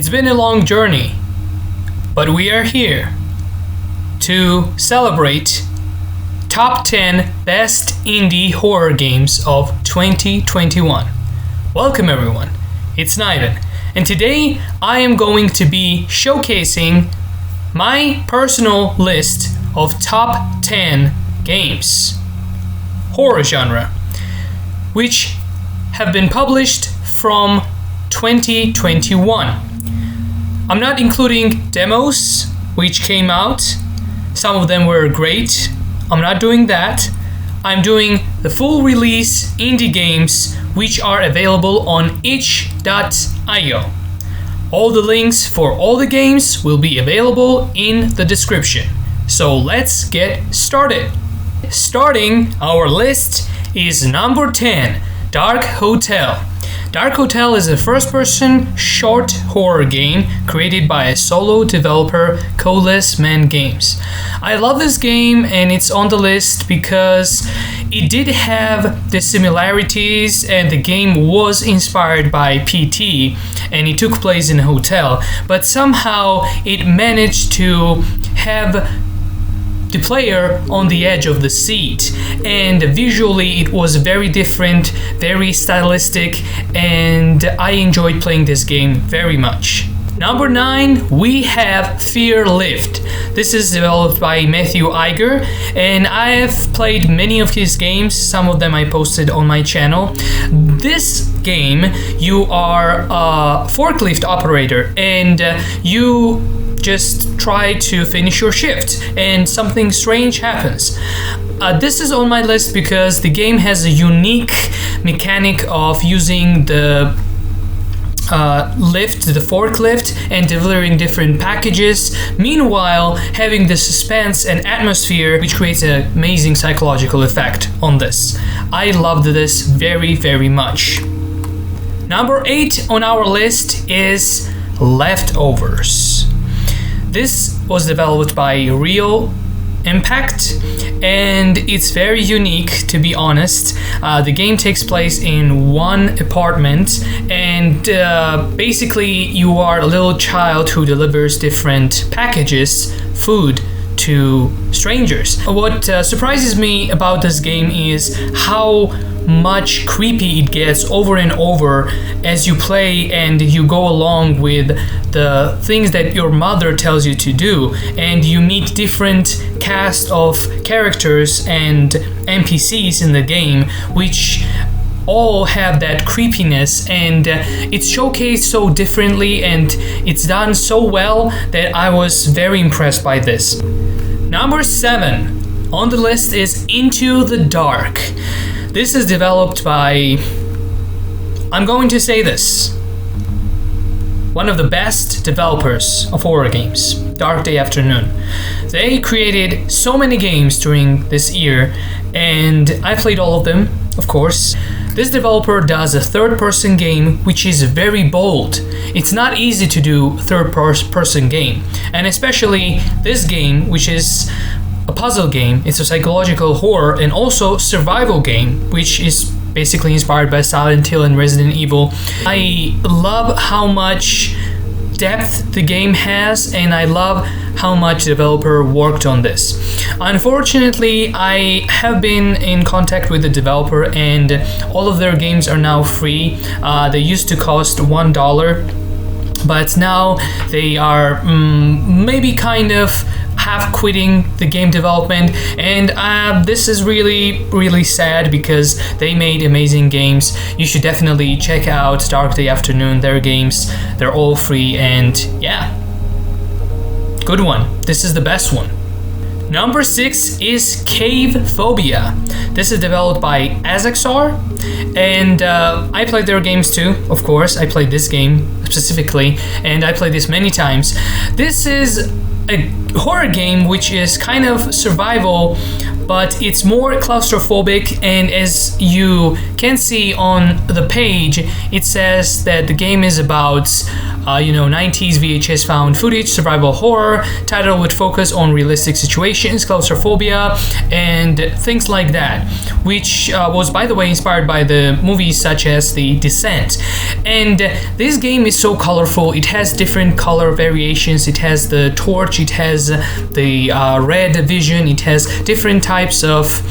It's been a long journey, but we are here to celebrate top 10 best indie horror games of 2021. Welcome everyone, it's Niven, and today I am going to be showcasing my personal list of top 10 games, horror genre, which have been published from 2021. I'm not including demos which came out. Some of them were great. I'm not doing that. I'm doing the full release indie games which are available on itch.io. All the links for all the games will be available in the description. So let's get started. Starting our list is number 10, Dark Hotel. Dark Hotel is a first-person short horror game created by a solo developer, Coalesce Man Games. I love this game and it's on the list because it did have the similarities and the game was inspired by PT and it took place in a hotel, but somehow it managed to have the player on the edge of the seat, and visually it was very different, very stylistic, and I enjoyed playing this game very much. Number 9, we have Fear Lift. This is developed by Matthew Iger, and I have played many of his games. Some of them I posted on my channel. This game, you are a forklift operator, and you just try to finish your shift, and something strange happens. This is on my list because the game has a unique mechanic of using the the forklift, and delivering different packages, meanwhile having the suspense and atmosphere which creates an amazing psychological effect on this. I loved this very, very much. Number 8 on our list is Leftovers. This was developed by Real Impact, and it's very unique, to be honest. The game takes place in one apartment, and basically you are a little child who delivers different packages, food, to strangers. What surprises me about this game is how much creepy it gets over and over as you play and you go along with the things that your mother tells you to do, and you meet different cast of characters and NPCs in the game which all have that creepiness, and it's showcased so differently and it's done so well that I was very impressed by this. Number 7 on the list is Into the Dark. This is developed by, I'm going to say this, one of the best developers of horror games, Dark Day Afternoon. They created so many games during this year, and I played all of them, of course. This developer does a third-person game which is very bold. It's not easy to do third-person game, and especially this game, which is a puzzle game. It's a psychological horror and also survival game, which is basically inspired by Silent Hill and Resident Evil. I love how much depth the game has, and I love how much the developer worked on this. Unfortunately, I have been in contact with the developer, and all of their games are now free. They used to cost $1, but now they are maybe kind of half quitting the game development, and this is really, really sad because they made amazing games. You should definitely check out Dark Day Afternoon, their games. They're all free, and yeah, good one. This is the best one. Number 6 is Cavephobia. This is developed by Azaxar, and I played their games too, of course. I played this game specifically, and I played this many times. This is a horror game which is kind of survival, but it's more claustrophobic, and as you can see on the page, it says that the game is about 90s VHS found footage, survival horror, title would focus on realistic situations, claustrophobia, and things like that, which was, by the way, inspired by the movies such as The Descent. And this game is so colorful. It has different color variations. It has the torch, it has the red vision, it has different types of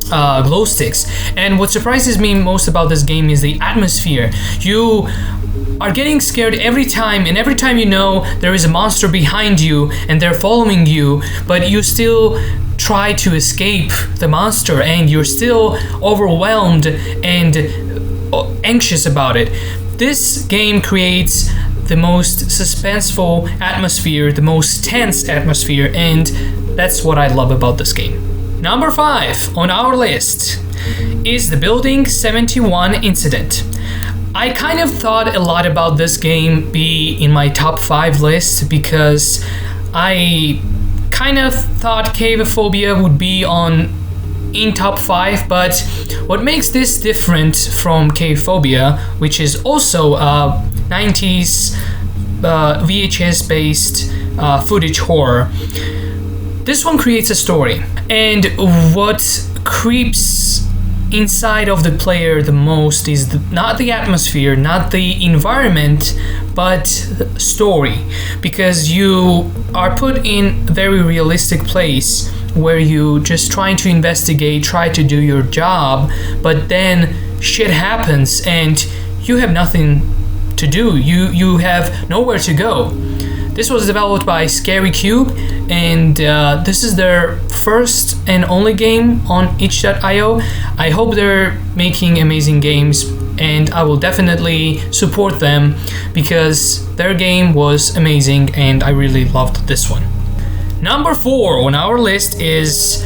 glow sticks. And what surprises me most about this game is the atmosphere. You are getting scared every time, and every time you know there is a monster behind you and they're following you, but you still try to escape the monster and you're still overwhelmed and anxious about it. This game creates the most suspenseful atmosphere, the most tense atmosphere, and that's what I love about this game. Number 5 on our list is the Building 71 incident. I kind of thought a lot about this game be in my top 5 list because I kind of thought Cavephobia would be in top 5, but what makes this different from Cavephobia, which is also a 90s VHS based footage horror, this one creates a story, and what creeps inside of the player the most is not the atmosphere, not the environment, but story, because you are put in a very realistic place where you just trying to investigate, try to do your job, but then shit happens and you have nothing to do. You have nowhere to go. This was developed by Scary Cube, and this is their first and only game on itch.io. I hope they're making amazing games, and I will definitely support them because their game was amazing and I really loved this one. Number 4 on our list is,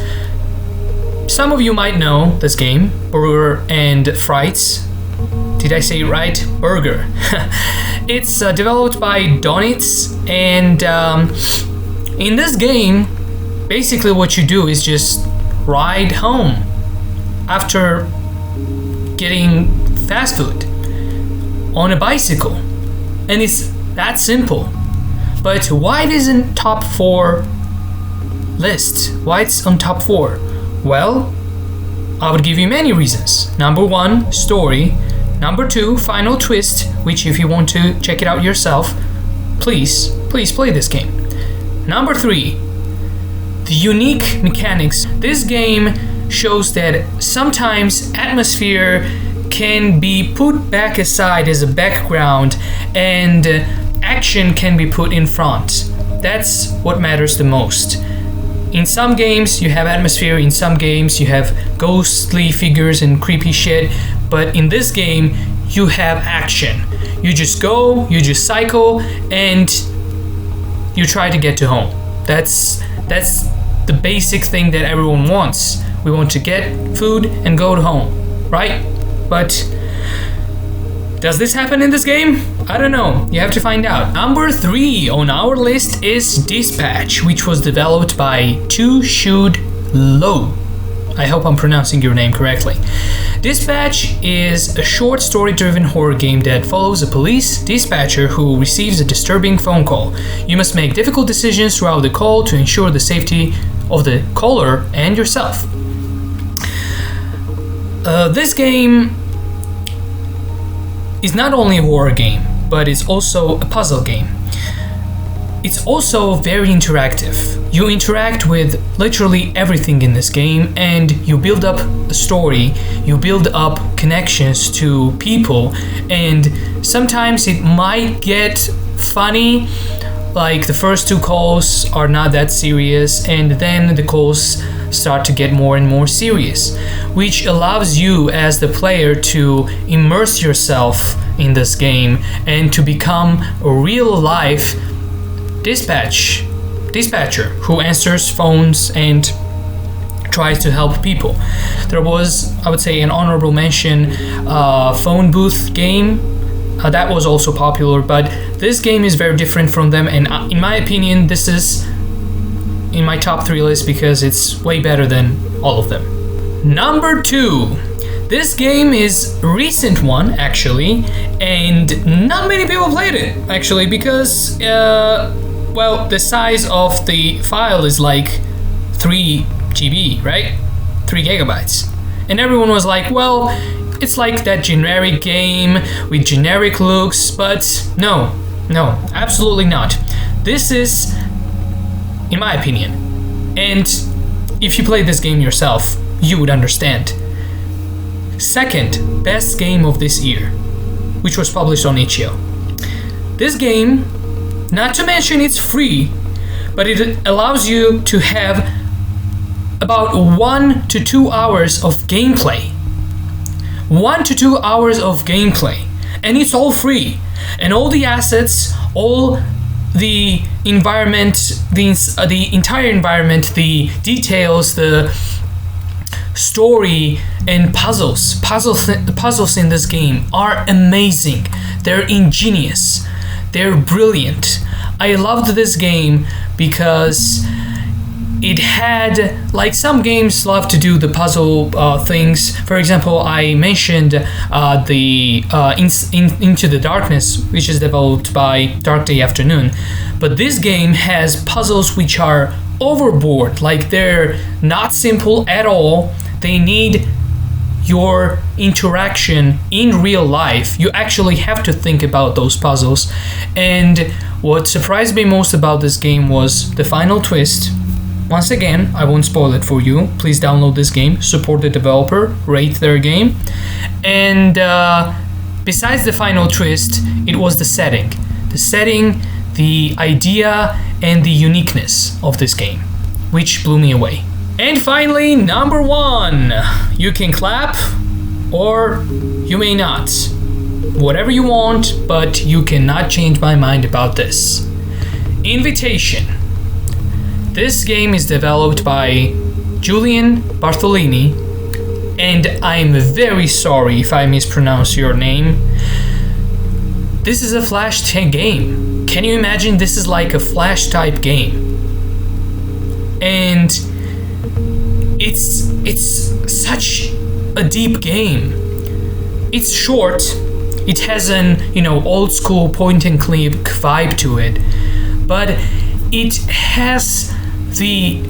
some of you might know this game, Burger and Frights. Did I say it right? Burger. It's developed by Donitz, and in this game, basically what you do is just ride home after getting fast food on a bicycle, and it's that simple. But why it isn't top 4 list? Why it's on top 4? Well, I would give you many reasons. Number 1, story. Number 2, final twist, which if you want to check it out yourself, please play this game. Number 3, the unique mechanics. This game shows that sometimes atmosphere can be put back aside as a background and action can be put in front. That's what matters the most. In some games you have atmosphere, in some games you have ghostly figures and creepy shit, but in this game you have action. You just go, you just cycle, and you try to get to home. That's the basic thing that everyone wants. We want to get food and go to home, right? But does this happen in this game? I don't know. You have to find out. Number 3 on our list is Dispatch, which was developed by Tu Shud Lo. I hope I'm pronouncing your name correctly. Dispatch is a short story-driven horror game that follows a police dispatcher who receives a disturbing phone call. You must make difficult decisions throughout the call to ensure the safety of the caller and yourself. This game is not only a horror game, but it's also a puzzle game. It's also very interactive. You interact with literally everything in this game, and you build up a story, you build up connections to people, and sometimes it might get funny, like the first 2 calls are not that serious, and then the calls start to get more and more serious, which allows you as the player to immerse yourself in this game and to become a real life dispatcher who answers phones and tries to help people. There was, I would say, an honorable mention phone booth game that was also popular, but this game is very different from them, and in my opinion this is in my top 3 list because it's way better than all of them. Number 2, This game is a recent one, actually, and not many people played it, actually, because, well, the size of the file is like 3 GB, right? 3 gigabytes. And everyone was like, well, it's like that generic game with generic looks, but no, absolutely not. This is, in my opinion, and if you play this game yourself, you would understand. Second best game of this year, which was published on itch.io. This game, not to mention it's free, but it allows you to have about 1 to 2 hours of gameplay. 1 to 2 hours of gameplay, and it's all free. And all the assets, all the environment, the entire environment, the details, the story, and puzzles in this game are amazing. They're ingenious. They're brilliant. I loved this game because it had, like some games love to do the puzzle things. For example, I mentioned the Into the Darkness, which is developed by Dark Day Afternoon. But this game has puzzles which are overboard, like they're not simple at all. They need your interaction in real life. You actually have to think about those puzzles. And what surprised me most about this game was the final twist. Once again, I won't spoil it for you. Please download this game, support the developer, rate their game. And besides the final twist, it was the setting. The setting, the idea, and the uniqueness of this game, which blew me away. And finally, number 1. You can clap, or you may not. Whatever you want, but you cannot change my mind about this. Invitation. This game is developed by Julian Bartholini, and I'm very sorry if I mispronounce your name. This is a Flash game. Can you imagine? This is like a Flash type game. And it's such a deep game. It's short. It has an, old school point and click vibe to it. But it has the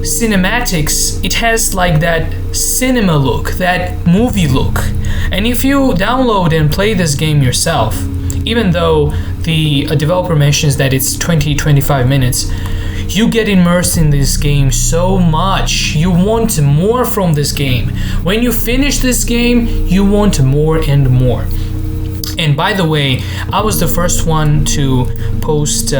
cinematics. It has like that cinema look, that movie look. And if you download and play this game yourself, even though the developer mentions that it's 20-25 minutes, you get immersed in this game so much. You want more from this game. When you finish this game, you want more and more. And by the way, I was the first one to post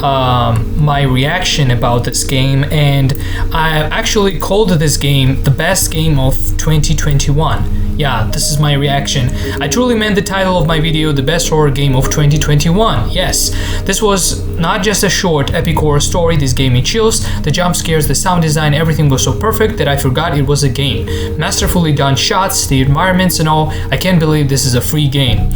my reaction about this game, and I actually called this game the best game of 2021. Yeah, this is my reaction. I truly meant the title of my video, the best horror game of 2021. Yes, this was not just a short epic horror story. This gave me chills. The jump scares, the sound design, everything was so perfect that I forgot it was a game. Masterfully done shots, the environments and all. I can't believe this is a free game.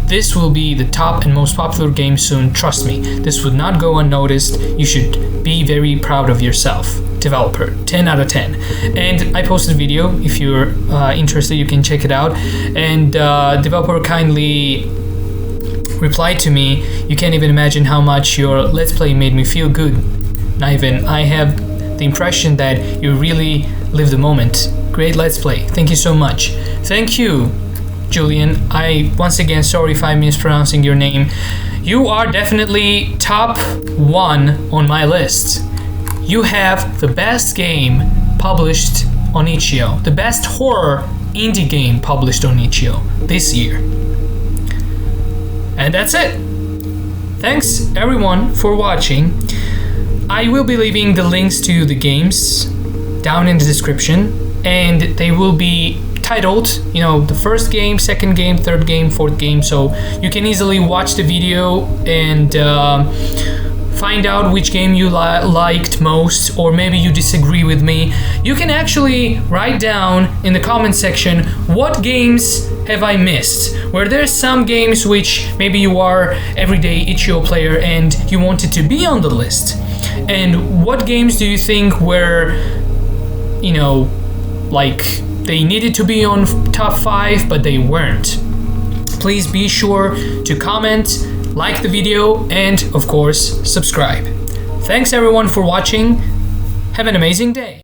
This will be the top and most popular game soon, trust me. This would not go unnoticed. You should be very proud of yourself. Developer, 10 out of 10. And I posted a video. If you're interested, you can check it out. And developer kindly replied to me, "You can't even imagine how much your Let's Play made me feel good. Not even. I have the impression that you really live the moment. Great Let's Play. Thank you so much." Thank you, Julian. I once again sorry if I'm mispronouncing your name. You are definitely top 1 on my list. You have the best game published on itch.io, the best horror indie game published on itch.io this year. And that's it. Thanks everyone for watching. I will be leaving the links to the games down in the description, and they will be titled, the first game, second game, third game, fourth game, so you can easily watch the video and find out which game you liked most, or maybe you disagree with me. You can actually write down in the comment section, what games have I missed? Were there some games which maybe you are everyday itch.io player and you wanted to be on the list? And what games do you think were, like they needed to be on top 5, but they weren't. Please be sure to comment, like the video, and of course, subscribe. Thanks everyone for watching. Have an amazing day.